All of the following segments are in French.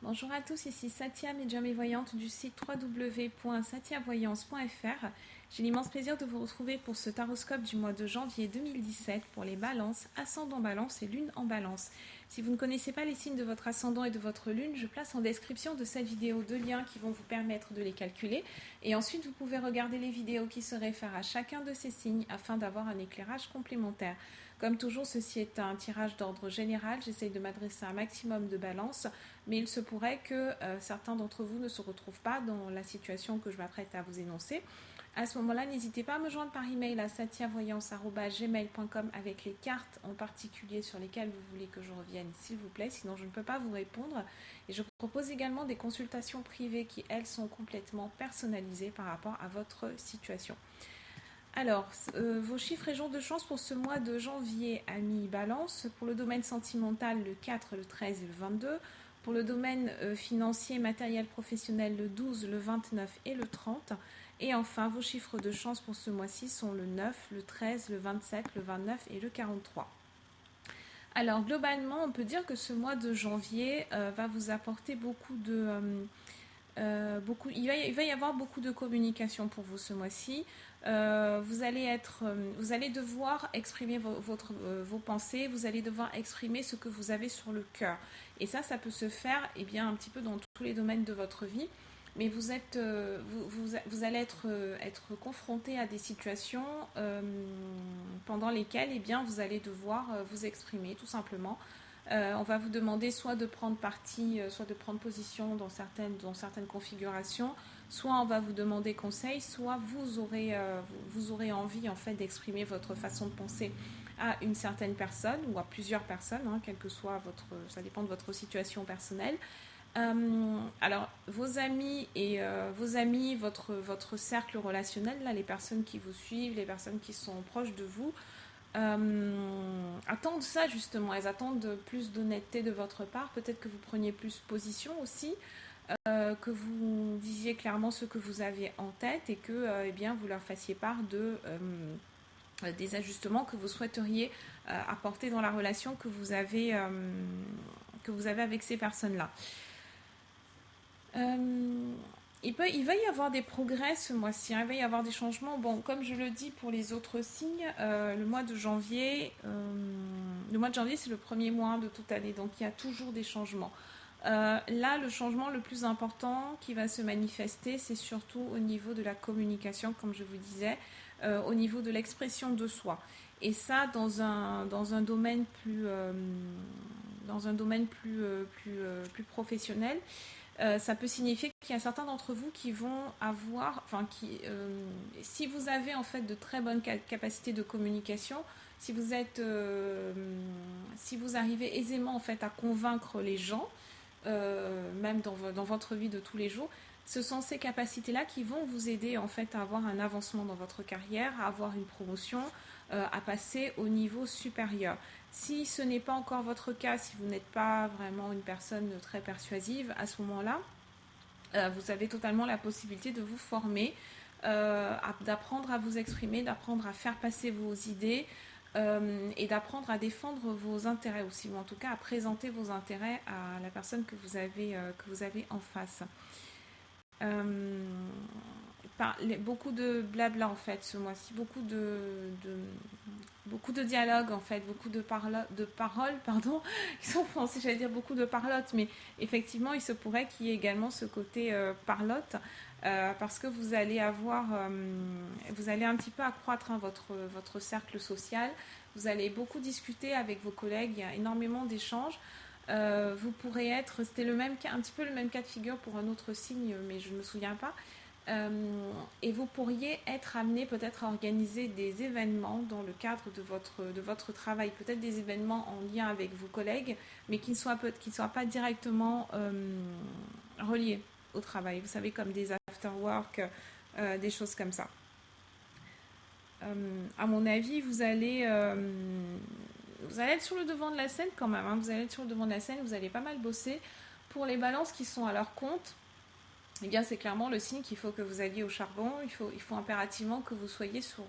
Bonjour à tous, ici Satia, médium et voyante du site www.satiavoyance.fr. J'ai l'immense plaisir de vous retrouver pour ce taroscope du mois de janvier 2017 pour les balances, ascendant balance et lune en balance. Si vous ne connaissez pas les signes de votre ascendant et de votre lune, je place en description de cette vidéo deux liens qui vont vous permettre de les calculer. Et ensuite, vous pouvez regarder les vidéos qui se réfèrent à chacun de ces signes afin d'avoir un éclairage complémentaire. Comme toujours, ceci est un tirage d'ordre général. J'essaye de m'adresser à un maximum de balances, mais il se pourrait que certains d'entre vous ne se retrouvent pas dans la situation que je m'apprête à vous énoncer. À ce moment-là, n'hésitez pas à me joindre par email à satiavoyance@gmail.com avec les cartes en particulier sur lesquelles vous voulez que je revienne, s'il vous plaît, sinon je ne peux pas vous répondre. Et je propose également des consultations privées qui, elles, sont complètement personnalisées par rapport à votre situation. Alors, vos chiffres et jours de chance pour ce mois de janvier, amis Balance. Pour le domaine sentimental, le 4, le 13 et le 22. Pour le domaine financier, matériel, professionnel, le 12, le 29 et le 30. Et enfin, vos chiffres de chance pour ce mois-ci sont le 9, le 13, le 27, le 29 et le 43. Alors, globalement, on peut dire que ce mois de janvier va vous apporter beaucoup de... il va y avoir beaucoup de communication pour vous ce mois-ci. Vous allez devoir exprimer vos pensées, vous allez devoir exprimer ce que vous avez sur le cœur. Et ça peut se faire un petit peu dans tous les domaines de votre vie. Mais vous allez être confronté à des situations pendant lesquelles vous allez devoir vous exprimer tout simplement. On va vous demander soit de prendre parti, soit de prendre position dans certaines configurations, soit on va vous demander conseil, soit vous aurez envie en fait d'exprimer votre façon de penser à une certaine personne ou à plusieurs personnes, quel que soit ça dépend de votre situation personnelle. Alors, vos amis, votre cercle relationnel, là, les personnes qui vous suivent, les personnes qui sont proches de vous, attendent ça justement. Elles attendent plus d'honnêteté de votre part. Peut-être que vous preniez plus position aussi, que vous disiez clairement ce que vous avez en tête et que vous leur fassiez part des ajustements que vous souhaiteriez apporter dans la relation que vous avez avec ces personnes-là. Il va y avoir des progrès ce mois-ci, il va y avoir des changements. Bon, comme je le dis pour les autres signes, le mois de janvier, c'est le premier mois de toute année, donc il y a toujours des changements. Là, le changement le plus important qui va se manifester, c'est surtout au niveau de la communication, comme je vous disais, au niveau de l'expression de soi. Et ça, dans un domaine plus professionnel. Ça peut signifier qu'il y a certains d'entre vous qui vont avoir, si vous avez en fait de très bonnes capacités de communication, si vous arrivez aisément en fait à convaincre les gens, même dans votre vie de tous les jours, ce sont ces capacités-là qui vont vous aider en fait à avoir un avancement dans votre carrière, à avoir une promotion, à passer au niveau supérieur. Si ce n'est pas encore votre cas, si vous n'êtes pas vraiment une personne très persuasive, à ce moment-là, vous avez totalement la possibilité de vous former, d'apprendre à vous exprimer, d'apprendre à faire passer vos idées et d'apprendre à défendre vos intérêts aussi, ou en tout cas à présenter vos intérêts à la personne que vous avez en face. Beaucoup de blabla en fait ce mois-ci, beaucoup de dialogues en fait, beaucoup de paroles, pardon, qui sont français, j'allais dire beaucoup de parlotte, mais effectivement il se pourrait qu'il y ait également ce côté parlotte, parce que vous allez un petit peu accroître votre cercle social, vous allez beaucoup discuter avec vos collègues, il y a énormément d'échanges. Vous pourrez c'était un petit peu le même cas de figure pour un autre signe, mais je ne me souviens pas. Et vous pourriez être amené peut-être à organiser des événements dans le cadre de votre travail, peut-être des événements en lien avec vos collègues, mais qui ne soient pas directement reliés au travail. Vous savez, comme des after-work, des choses comme ça. À mon avis, vous allez être sur le devant de la scène quand même. Vous allez être sur le devant de la scène, vous allez pas mal bosser. Pour les balances qui sont à leur compte, c'est clairement le signe qu'il faut que vous alliez au charbon. Il faut impérativement que vous soyez sur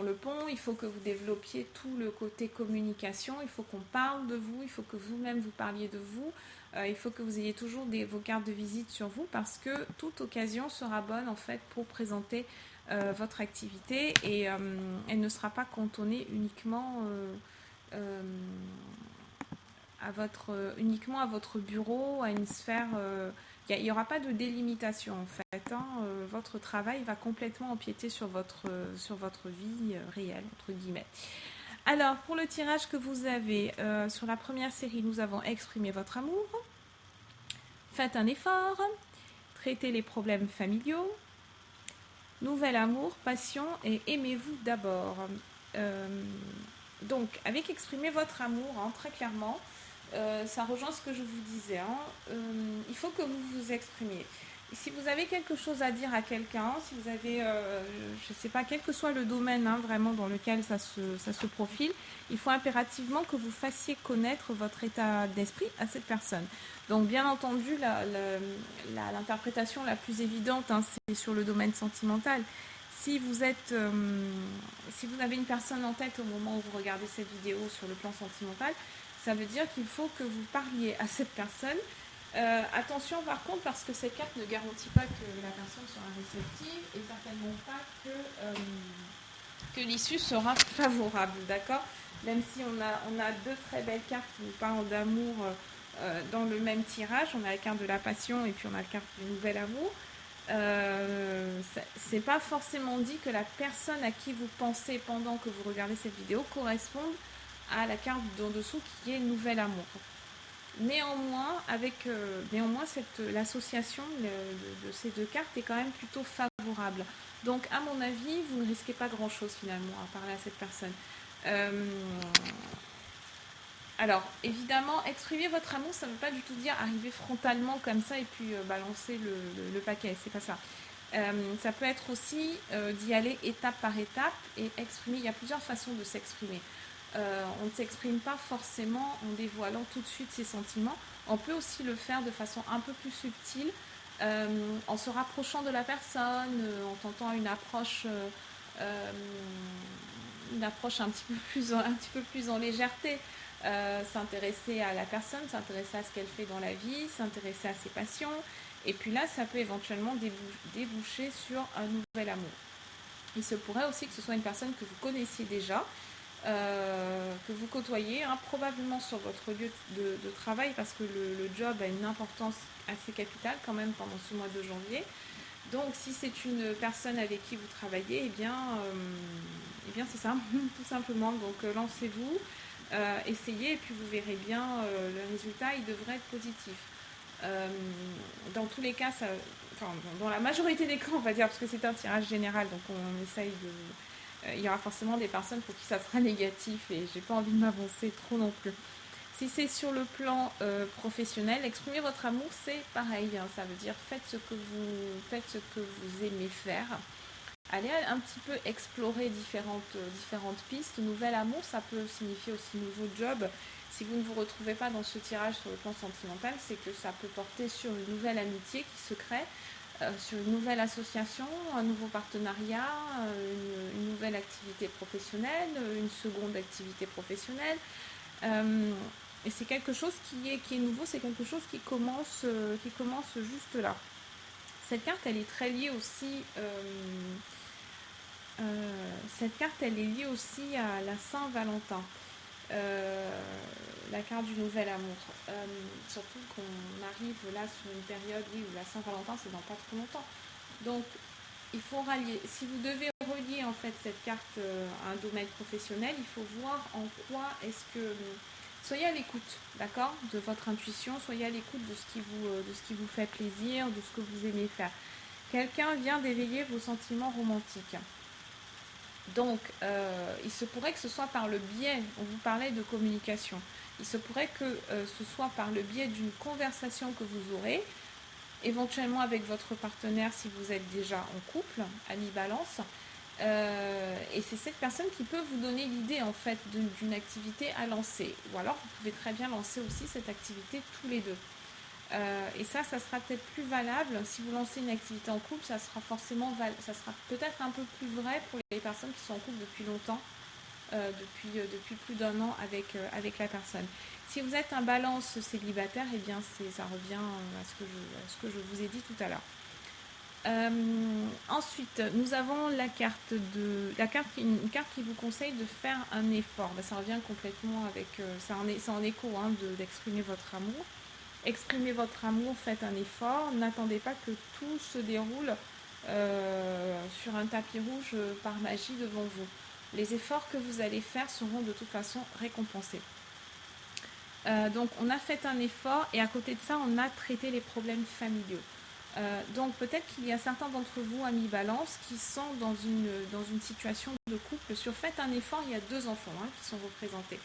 le pont. Il faut que vous développiez tout le côté communication. Il faut qu'on parle de vous. Il faut que vous-même vous parliez de vous. Il faut que vous ayez toujours vos cartes de visite sur vous parce que toute occasion sera bonne en fait pour présenter votre activité et elle ne sera pas cantonnée uniquement uniquement à votre bureau, à une sphère. Il n'y aura pas de délimitation en fait. Votre travail va complètement empiéter sur votre vie réelle, entre guillemets. Alors, pour le tirage que vous avez, sur la première série, nous avons exprimé votre amour, faites un effort, traitez les problèmes familiaux, nouvel amour, passion et aimez-vous d'abord. Donc, avec exprimer votre amour, très clairement, ça rejoint ce que je vous disais. Il faut que vous vous exprimiez. Et si vous avez quelque chose à dire à quelqu'un, si vous avez, je ne sais pas, quel que soit le domaine vraiment dans lequel ça se profile, il faut impérativement que vous fassiez connaître votre état d'esprit à cette personne. Donc bien entendu, l'interprétation la plus évidente, c'est sur le domaine sentimental. Si vous avez une personne en tête au moment où vous regardez cette vidéo sur le plan sentimental, ça veut dire qu'il faut que vous parliez à cette personne. Attention par contre, parce que cette carte ne garantit pas que la personne sera réceptive et certainement pas que l'issue sera favorable, d'accord? Même si on a deux très belles cartes qui nous parlent d'amour dans le même tirage, on a la carte de la passion et puis on a la carte du nouvel amour. C'est pas forcément dit que la personne à qui vous pensez pendant que vous regardez cette vidéo corresponde à la carte d'en dessous qui est nouvel amour. Néanmoins, l'association de ces deux cartes est quand même plutôt favorable. Donc, à mon avis, vous ne risquez pas grand-chose finalement à parler à cette personne. Alors, évidemment, exprimer votre amour, ça ne veut pas du tout dire arriver frontalement comme ça et puis balancer le paquet, c'est pas ça. Ça peut être aussi d'y aller étape par étape et exprimer. Il y a plusieurs façons de s'exprimer. On ne s'exprime pas forcément en dévoilant tout de suite ses sentiments. On peut aussi le faire de façon un peu plus subtile, en se rapprochant de la personne, en tentant une approche un petit peu plus en légèreté. S'intéresser à la personne, s'intéresser à ce qu'elle fait dans la vie, s'intéresser à ses passions. Et puis là, ça peut éventuellement déboucher sur un nouvel amour. Il se pourrait aussi que ce soit une personne que vous connaissiez déjà, que vous côtoyez, probablement sur votre lieu de travail, parce que le job a une importance assez capitale quand même pendant ce mois de janvier. Donc si c'est une personne avec qui vous travaillez, eh bien c'est ça, tout simplement. Donc lancez-vous, essayez et puis vous verrez bien, le résultat il devrait être positif. Dans tous les cas, dans la majorité des cas on va dire, parce que c'est un tirage général, donc on essaye il y aura forcément des personnes pour qui ça sera négatif et j'ai pas envie de m'avancer trop non plus. Si c'est sur le plan professionnel, exprimer votre amour, c'est pareil. Ça veut dire faites ce que vous aimez faire. Allez un petit peu explorer différentes pistes. Nouvel amour, ça peut signifier aussi nouveau job. Si vous ne vous retrouvez pas dans ce tirage sur le plan sentimental, c'est que ça peut porter sur une nouvelle amitié qui se crée, sur une nouvelle association, un nouveau partenariat, une nouvelle activité professionnelle, une seconde activité professionnelle. Et c'est quelque chose qui est nouveau, c'est quelque chose qui commence juste là. Cette carte, elle est très liée aussi. Cette carte, elle est liée aussi à la Saint-Valentin. La carte du nouvel amour. Surtout qu'on arrive là sur une période où la Saint-Valentin, c'est dans pas trop longtemps. Donc, il faut rallier. Si vous devez relier en fait cette carte à un domaine professionnel, il faut voir en quoi est-ce que... Soyez à l'écoute, d'accord, de votre intuition, soyez à l'écoute de ce qui vous fait plaisir, de ce que vous aimez faire. Quelqu'un vient d'éveiller vos sentiments romantiques. Donc, il se pourrait que ce soit par le biais, on vous parlait de communication, il se pourrait que ce soit par le biais d'une conversation que vous aurez, éventuellement avec votre partenaire si vous êtes déjà en couple, à mi-balance. Et c'est cette personne qui peut vous donner l'idée en fait d'une activité à lancer. Ou alors vous pouvez très bien lancer aussi cette activité tous les deux. Et ça sera peut-être plus valable si vous lancez une activité en couple, ça sera peut-être un peu plus vrai pour les personnes qui sont en couple depuis longtemps. depuis plus d'1 an avec la personne. Si vous êtes un balance célibataire, eh bien ça revient à ce que je vous ai dit tout à l'heure. Ensuite, nous avons une carte qui vous conseille de faire un effort. Ça revient complètement avec, c'est en écho d'exprimer votre amour. Exprimez votre amour, faites un effort, n'attendez pas que tout se déroule sur un tapis rouge par magie devant vous. Les efforts que vous allez faire seront de toute façon récompensés. Donc on a fait un effort et à côté de ça, on a traité les problèmes familiaux. Donc peut-être qu'il y a certains d'entre vous, amis balance, qui sont dans une situation de couple. Sur faites un effort, il y a 2 enfants qui sont représentés.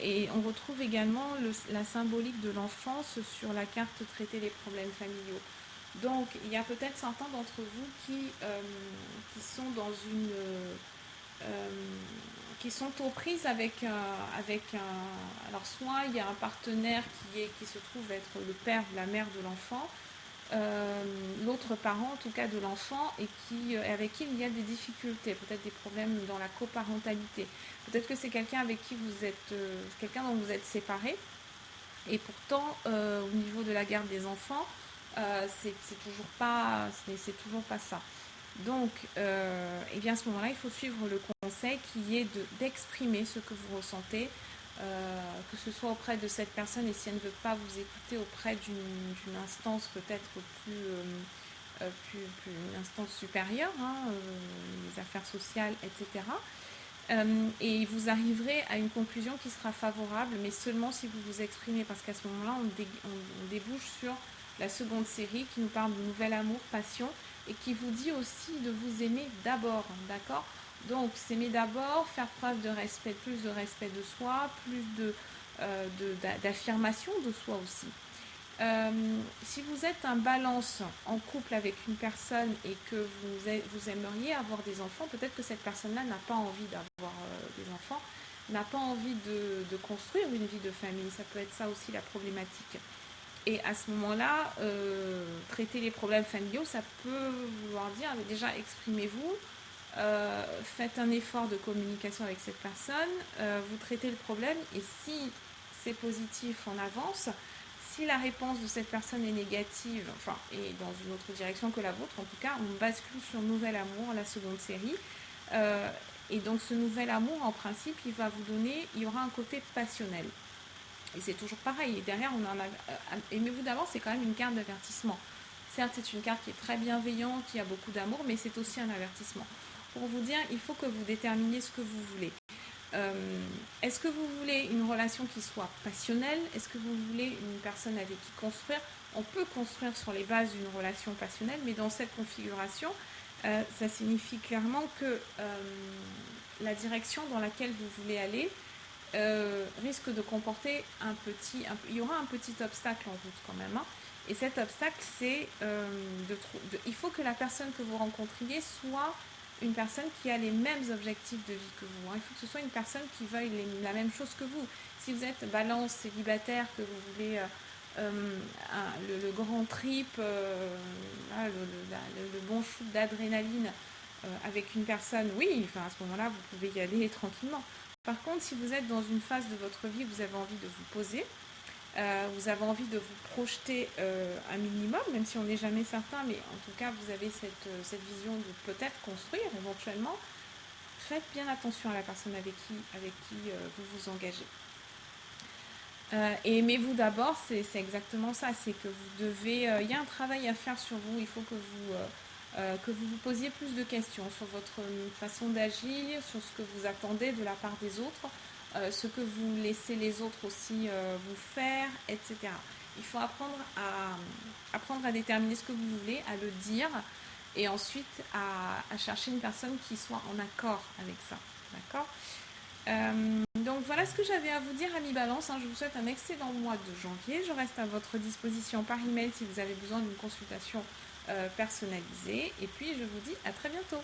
Et on retrouve également la symbolique de l'enfance sur la carte traiter les problèmes familiaux. Donc il y a peut-être certains d'entre vous qui sont dans qui sont aux prises avec alors soit il y a un partenaire qui se trouve être le père ou la mère de l'enfant, l'autre parent en tout cas de l'enfant, et avec qui il y a des difficultés, peut-être des problèmes dans la coparentalité. Peut-être que c'est quelqu'un avec qui quelqu'un dont vous êtes séparés, et pourtant au niveau de la garde des enfants, c'est toujours pas ça. Donc, eh bien à ce moment-là, il faut suivre le conseil qui est d'exprimer ce que vous ressentez, que ce soit auprès de cette personne, et si elle ne veut pas vous écouter, auprès d'une instance peut-être une instance supérieure, les affaires sociales, etc. Et vous arriverez à une conclusion qui sera favorable, mais seulement si vous vous exprimez, parce qu'à ce moment-là, on débouche sur la seconde série qui nous parle de nouvel amour, passion, et qui vous dit aussi de vous aimer d'abord, d'accord ? Donc, s'aimer d'abord, faire preuve de respect, plus de respect de soi, plus d'affirmation de soi aussi. Si vous êtes un balance en couple avec une personne et que vous aimeriez avoir des enfants, peut-être que cette personne-là n'a pas envie d'avoir des enfants, n'a pas envie de construire une vie de famille. Ça peut être ça aussi la problématique. Et à ce moment-là, traiter les problèmes familiaux, ça peut vouloir dire, déjà exprimez-vous, faites un effort de communication avec cette personne, vous traitez le problème, et si c'est positif, on avance. Si la réponse de cette personne est négative, et dans une autre direction que la vôtre, en tout cas, on bascule sur Nouvel Amour, la seconde série. Et donc ce nouvel amour, en principe, il y aura un côté passionnel. Et c'est toujours pareil. Et derrière, aimez-vous d'abord, c'est quand même une carte d'avertissement. Certes, c'est une carte qui est très bienveillante, qui a beaucoup d'amour, mais c'est aussi un avertissement. Pour vous dire, il faut que vous déterminiez ce que vous voulez. Est-ce que vous voulez une relation qui soit passionnelle? Est-ce que vous voulez une personne avec qui construire? On peut construire sur les bases d'une relation passionnelle, mais dans cette configuration, ça signifie clairement que la direction dans laquelle vous voulez aller risque de comporter il y aura un petit obstacle en route quand même. Et cet obstacle, c'est il faut que la personne que vous rencontriez soit une personne qui a les mêmes objectifs de vie que vous. Il faut que ce soit une personne qui veuille la même chose que vous. Si vous êtes balance célibataire, que vous voulez le grand trip, le bon shoot d'adrénaline avec une personne, oui, à ce moment-là, vous pouvez y aller tranquillement. Par contre, si vous êtes dans une phase de votre vie, vous avez envie de vous poser, vous avez envie de vous projeter un minimum, même si on n'est jamais certain, mais en tout cas, vous avez cette vision de peut-être construire éventuellement. Faites bien attention à la personne avec qui vous vous engagez. Et aimez-vous d'abord, c'est exactement ça, c'est que vous devez... il y a un travail à faire sur vous, il faut que vous posiez plus de questions sur votre façon d'agir, sur ce que vous attendez de la part des autres, ce que vous laissez les autres aussi vous faire, etc. Il faut apprendre à déterminer ce que vous voulez, à le dire, et ensuite à chercher une personne qui soit en accord avec ça. D'accord ? Donc voilà ce que j'avais à vous dire, amis Balance. Je vous souhaite un excellent mois de janvier. Je reste à votre disposition par email si vous avez besoin d'une consultation personnalisée. Et puis je vous dis à très bientôt.